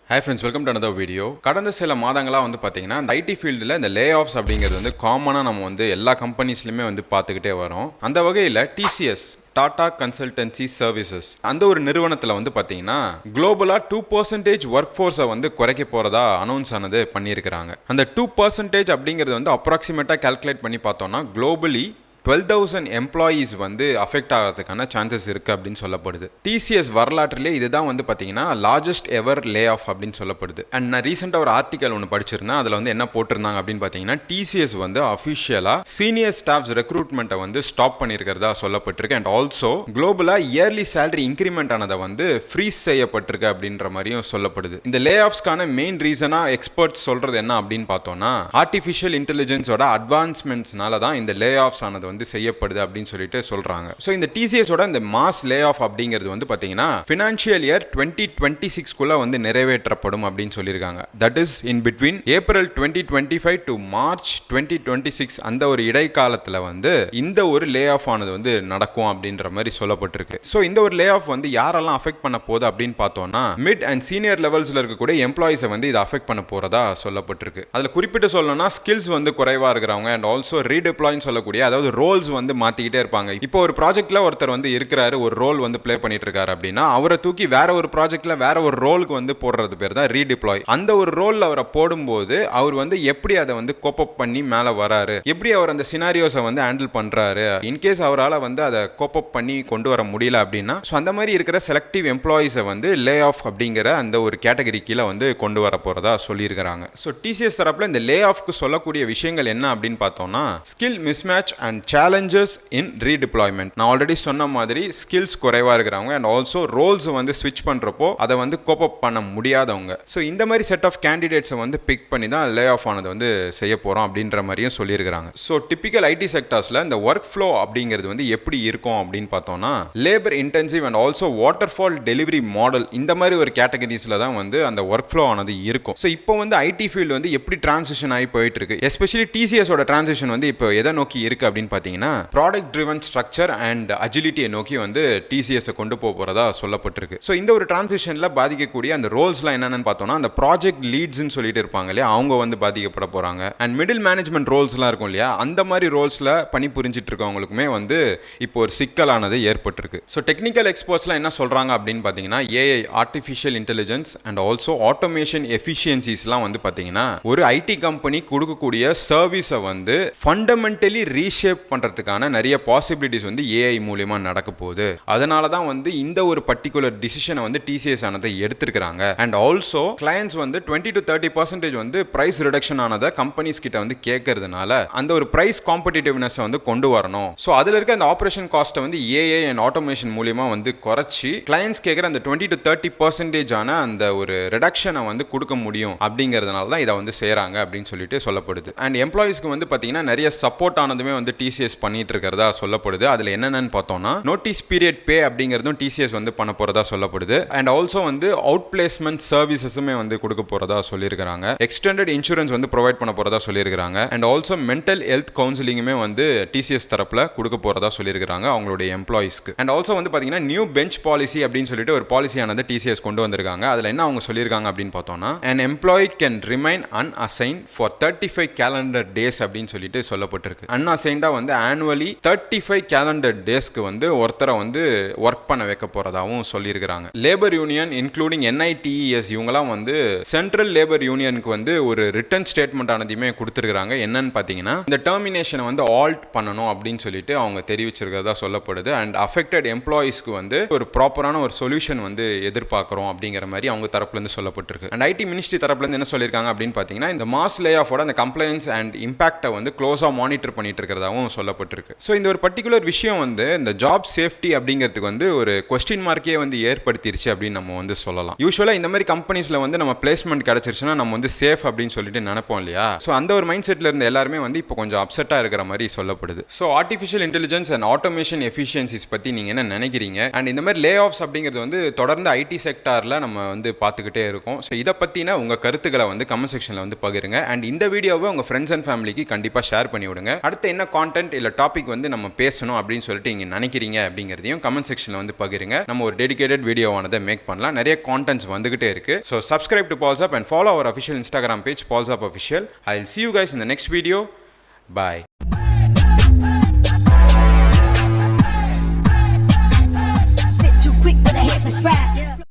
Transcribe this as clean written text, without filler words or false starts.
Hi friends, welcome to another video. கடந்த சில மாதங்களா பாத்தீங்கன்னா ஐடி ஃபீல்டில் இந்த லே ஆஃப்ஸ் அப்படிங்கிறது காமனா நம்ம எல்லா கம்பெனிஸ்லயுமே பார்த்துக்கிட்டே வரோம். அந்த வகையில் TCS டாடா கன்சல்டன்சி சர்வீசஸ் அந்த ஒரு நிறுவனத்தில் பார்த்தீங்கன்னா குளோபலா 2% ஒர்க் ஃபோர்ஸை குறைக்க போறதா அனௌன்ஸ் ஆனது பண்ணியிருக்கிறாங்க. அந்த 2% அப்படிங்கிறது அப்ராக்சிமேட்டா கால்குலேட் பண்ணி பார்த்தோம்னா குளோபலி 12,000 எம்ப்ளாயீஸ் அஃபெக்ட் ஆகிறதுக்கான சான்சஸ் இருக்குது அப்படின்னு சொல்லப்படுது. TCS வரலாற்றிலே இதுதான் பார்த்தீங்கன்னா லார்ஜஸ்ட் எவர் லே ஆஃப் அப்படின்னு சொல்லப்படுது. அண்ட் நான் ரீசெண்டாக ஒரு ஆர்டிக்கல் ஒன்று படிச்சிருந்தேன். அதில் என்ன போட்டிருந்தாங்க அப்படின்னு பார்த்தீங்கன்னா TCS அஃபிஷியலாக சீனியர் ஸ்டாஃப்ஸ் ரெக்ரூட்மெண்ட்டை ஸ்டாப் பண்ணியிருக்கிறதா சொல்லப்பட்டிருக்கு. அண்ட் ஆல்சோ குளோபலாக இயர்லி சேலரி இன்க்ரிமெண்ட் ஆனதை ஃப்ரீஸ் செய்யப்பட்டிருக்கு அப்படின்ற மாதிரியும் சொல்லப்படுது. இந்த லே ஆஃப்ஸ்க்கான மெயின் ரீசனாக எக்ஸ்பர்ட்ஸ் சொல்கிறது என்ன அப்படின்னு பார்த்தோம்னா ஆர்டிஃபிஷியல் இன்டெலிஜென்ஸோட அட்வான்ஸ்மெண்ட்ஸ்னால தான் இந்த லே ஆஃப்ஸ் ஆனது செய்யப்படுது அப்படின்னு சொல்லிட்டு சொல்றாங்க. சோ இந்த TCS ஓட இந்த மாஸ் லே ஆஃப் அப்படிங்கிறது பாத்தீங்கன்னா ஃபினான்ஷியல் இயர் 2026 குள்ள நிறைவேற்றப்படும் அப்படின்னு சொல்லியிருக்காங்க. That is in between April 2025 to March 2026 அந்த ஒரு இடைக்காலத்துல இந்த ஒரு லே ஆஃப் ஆனது நடக்கும் அப்படின்ற மாதிரி சொல்லப்பட்டிருக்கு. சோ இந்த ஒரு லே ஆஃப் யாரெல்லாம் அஃபெக்ட் பண்ண போகுது அப்படின்னு பார்த்தோம்னா மிட் அண்ட் சீனியர் லெவல்ஸ்ல இருக்கக்கூடிய எம்ப்ளாயிஸை இது அஃபெக்ட் பண்ண போறதா சொல்லப்பட்டிருக்கு. அதுல குறிப்பிட்டு சொல்லணும்னா ஸ்கில்ஸ் குறைவா இருக்கிறவங்க அண்ட் ஆல்சோ ரீடிப்ளாய்னு சொல்லக்கூடிய அதாவது ரோல்ஸ் மாத்திக்கிட்டே இருப்பாங்க. இப்போ ஒரு ப்ராஜெக்ட்ல ஒருத்தர் இருக்கிறாரு, ஒரு ரோல் ப்ளே பண்ணிட்டு இருக்காரு அப்படின்னா அவரை தூக்கி வேற ஒரு ப்ராஜெக்ட்ல வேற ஒரு ரோலுக்கு போடுறது பேர் தான் ரீடிப்ளாய். அந்த ஒரு ரோல்ல அவரை போடும்போது அவர் எப்படி அதை கோப் அப் பண்ணி மேல வராரு, எப்படி அவர் அந்த சினாரியோஸை ஹேண்டில் பண்றாரு, இன்கேஸ் அவரால் அதை கோப் அப் பண்ணி கொண்டு வர முடியல அப்படின்னா அந்த மாதிரி இருக்கிற செலக்டிவ் எம்ப்ளாயிஸை லே ஆஃப் அப்படிங்கிற அந்த ஒரு கேட்டகரி கீழே கொண்டு வர போறதா சொல்லியிருக்கிறாங்க. ஸோ TCS தரப்புல இந்த லே ஆஃப்க்கு சொல்லக்கூடிய விஷயங்கள் என்ன அப்படின்னு பார்த்தோம்னா skill mismatch and challenges in redeployment. நான் ஆல்ரெடி சொன்ன மாதிரி ஸ்கில்ஸ் குறைவா இருக்கிறவங்க அண்ட் ஆல்சோ ரோல்ஸ் ஸ்விட்ச் பண்றப்போ அதை கோப் அப் பண்ண முடியாதவங்க. ஸோ இந்த மாதிரி செட் ஆஃப் கேண்டிடேட்ஸை பிக் பண்ணி தான் லே ஆஃப் ஆனது செய்ய போறோம் அப்படின்ற மாதிரியும் சொல்லியிருக்காங்க. ஸோ டிபிக்கல் ஐடி செக்டர்ஸ்ல இந்த ஒர்க் ஃப்ளோ அப்படிங்கிறது எப்படி இருக்கும் அப்படின்னு பார்த்தோம்னா labour intensive and also waterfall delivery model இந்த மாதிரி ஒரு கேட்டகரிஸ்ல தான் அந்த ஒர்க் ஃப்ளோ ஆனது இருக்கும். ஸோ இப்போ ஐடி ஃபீல்டு எப்படி டிரான்சிஷன் ஆகி போயிட்டு இருக்கு, எஸ்பெஷலி TCS ஓட டிரான்சிஷன் இப்போ எதை நோக்கி இருக்கு அப்படின்னு பார்த்தீங்கன்னா ப்ராடக்ட் ட்ரிவன் ஸ்ட்ரக்சர் அண்ட் அஜிலிட்டியை நோக்கி TCS கொண்டு போறதா சொல்லப்பட்டிருக்கு. ஸோ இந்த ஒரு டிரான்சிஷன்ல பாதிக்கக்கூடிய அந்த ரோல்ஸ்லாம் என்னன்னு பார்த்தோம்னா அந்த ப்ராஜெக்ட் லீட்ஸ்னு சொல்லிட்டு இருப்பாங்க இல்லையா, அவங்க பாதிக்கப்பட போறாங்க. அண்ட் மிடில் மேனேஜ்மெண்ட் ரோல்ஸ்லாம் இருக்கும் இல்லையா, அந்த மாதிரி ரோல்ஸ்ல பணி புரிஞ்சிட்டு இருக்கவங்களுக்குமே இப்போ ஒரு சிக்கலானது ஏற்பட்டிருக்கு. ஸோ டெக்னிக்கல் எக்ஸ்பர்ட்ஸ்லாம் என்ன சொல்றாங்க அப்படின்னு பார்த்தீங்கன்னா AI artificial intelligence and also automation எஃபிஷியன்சிஸ்லாம் பார்த்தீங்கன்னா ஒரு ஐடி கம்பெனி கொடுக்கக்கூடிய சர்வீஸை ஃபண்டமெண்டலி ரீஷேப் பண்றதுக்கான நிறைய பாசிபிலிட்டிஸ் AI மூலமா நடக்க போகுது. அதனால தான் இந்த ஒரு பர்టిక్యులர் டிசிஷனை TCS ஆனதை எடுத்திருக்காங்க. And also clients 20 to 30% price reduction ஆனதை கம்பெனிஸ் கிட்ட கேட்கறதுனால அந்த ஒரு பிரைஸ் காம்படிட்டிவ்னஸ் கொண்டு வரணும். ஸோ அதுல இருக்க அந்த ஆபரேஷன் காஸ்ட்டை AI அண்ட் ஆட்டோமேஷன் மூலமா குறைச்சி கிளையன்ட்ஸ் கேட்குற அந்த 20 to 30% ஆன அந்த ஒரு ரிடக்ஷனை கொடுக்க முடியும் அப்படிங்கிறதுனால தான் இதை செய்யறாங்க அப்படின்னு சொல்லிட்டு சொல்லப்படுது. அண்ட் எம்ப்ளாயிஸ்க்கு பார்த்தீங்கன்னா நிறைய சப்போர்ட் ஆனதுமே TCS பண்ணிட்டு இருக்கிறதா சொல்லப்படுது. அதுல என்னன்னு பார்த்தோம்னா நோட்டீஸ் பீரியட் பே அப்படிங்கிறதும் TCS பண்ண போறதா சொல்லப்படுது. அண்ட் ஆல்சோ அவுட் பிளேஸ்மெண்ட் சர்வீசஸுமே கொடுக்க போறதா சொல்லியிருக்காங்க. எக்ஸ்டெண்டட் இன்சூரன்ஸ் ப்ரொவைட் பண்ண போறதா சொல்லியிருக்காங்க. அண்ட் ஆல்சோ மென்டல் ஹெல்த் கவுன்சிலிங்குமே TCS தரப்புல கொடுக்க போறதா சொல்லியிருக்காங்க அவங்களுடைய எம்ப்ளாயிஸ்க்கு. அண்ட் ஆல்சோ பார்த்தீங்கன்னா நியூ பெஞ்ச் பாலிசி அப்படின்னு சொல்லிட்டு ஒரு பாலிசியானது TCS கொண்டு வந்திருக்காங்க. அதுல என்ன அவங்க சொல்லியிருக்காங்க அப்படின்னு பார்த்தோம்னா an employee can remain unassigned for 35 calendar days அப்படின்னு சொல்லிட்டு சொல்லப்பட்டிருக்கு. unassigned ஆனுவலி 35 கேலண்டர் டேஸ்க்கு ஒருத்தரை ஒர்க் பண்ண வைக்க போறதாவும் சொல்லியிருக்காங்க. லேபர் யூனியன் இன்க்ளூடிங் NITES இவங்கலாம் சென்ட்ரல் லேபர் யூனியனுக்கு ஒரு ரிட்டன் ஸ்டேட்மெண்ட் ஆனதையுமே கொடுத்துருக்காங்க. என்னன்னு பார்த்தீங்கன்னா இந்த டெர்மினேஷனை ஆல்ட் பண்ணணும் அப்படின்னு சொல்லிட்டு அவங்க தெரிவிச்சிருக்கிறதா சொல்லப்படுது. அண்ட் அஃபெக்டட் எம்ப்ளாயிஸ்க்கு ஒரு ப்ராப்பரான ஒரு சொல்யூஷன் எதிர்பார்க்கிறோம் அப்படிங்கிற மாதிரி அவங்க தரப்புல இருந்து சொல்லப்பட்டிருக்கு. அண்ட் ஐடி மினிஸ்ட்ரி தரப்புல இருந்து என்ன சொல்லியிருக்காங்க அப்படின்னு பார்த்தீங்கன்னா இந்த மாஸ் லே ஆஃபோட அந்த கம்ப்ளைன்ஸ் அண்ட் இம்பாக்டை க்ளோஸா மானிட்டர் பண்ணிட்டு இருக்கிறதாவும் சொல்லப்பட்டிருக்கு. ஸோ இந்த ஒரு பர்டிகுலர் விஷயம் இந்த ஜாப் சேஃப்டி அப்படிங்கிறதுக்கு ஒரு கொஸ்டின் மார்க்கே ஏற்படுத்திருச்சு அப்படின்னு நம்ம சொல்லலாம். யூஸ்வலாக இந்த மாதிரி கம்பெனிஸ்ல நம்ம பிளேஸ்மெண்ட் கிடைச்சிருச்சுன்னா நம்ம சேஃப் அப்படின்னு சொல்லிட்டு நினைப்போம் இல்லையா. ஸோ அந்த ஒரு மைண்ட் செட்ல இருந்த எல்லாருமே இப்போ கொஞ்சம் அப்செட்டா இருக்கிற மாதிரி சொல்லப்படுது. So artificial intelligence and automation efficiencies பத்தி நீங்க என்ன நினைக்கிறீங்க? அண்ட் இந்த மாதிரி லே ஆஃப்ஸ் அப்படிங்கிறது தொடர்ந்து ஐடி செக்டார்ல நம்ம பார்த்துக்கிட்டே இருக்கோம். ஸோ இதை பத்தின உங்க கருத்துக்களை கமெண்ட் செக்ஷன்ல பகிருங்க. அண்ட் இந்த வீடியோவை உங்க ஃப்ரெண்ட்ஸ் அண்ட் ஃபேமிலிக்கு கண்டிப்பா ஷேர் பண்ணி விடுங்க. அடுத்து என்ன கான்டென்ட் கான்டென்ட் இல்லை டாபிக் வந்து நம்ம பேசணும் அப்படின்னு சொல்லிட்டு நீங்கள் நினைக்கிறீங்க அப்படிங்கிறதையும் கமெண்ட் செக்ஷனில் வந்து பகிருங்க. நம்ம ஒரு டெடிகேட்டட் வீடியோவானதை மேக் பண்ணலாம். நிறைய கான்டென்ட்ஸ் வந்துகிட்டே இருக்கு. So subscribe to Pulse Up and follow our official Instagram page Pulse Up Official. I'll see you guys in the next video. Bye.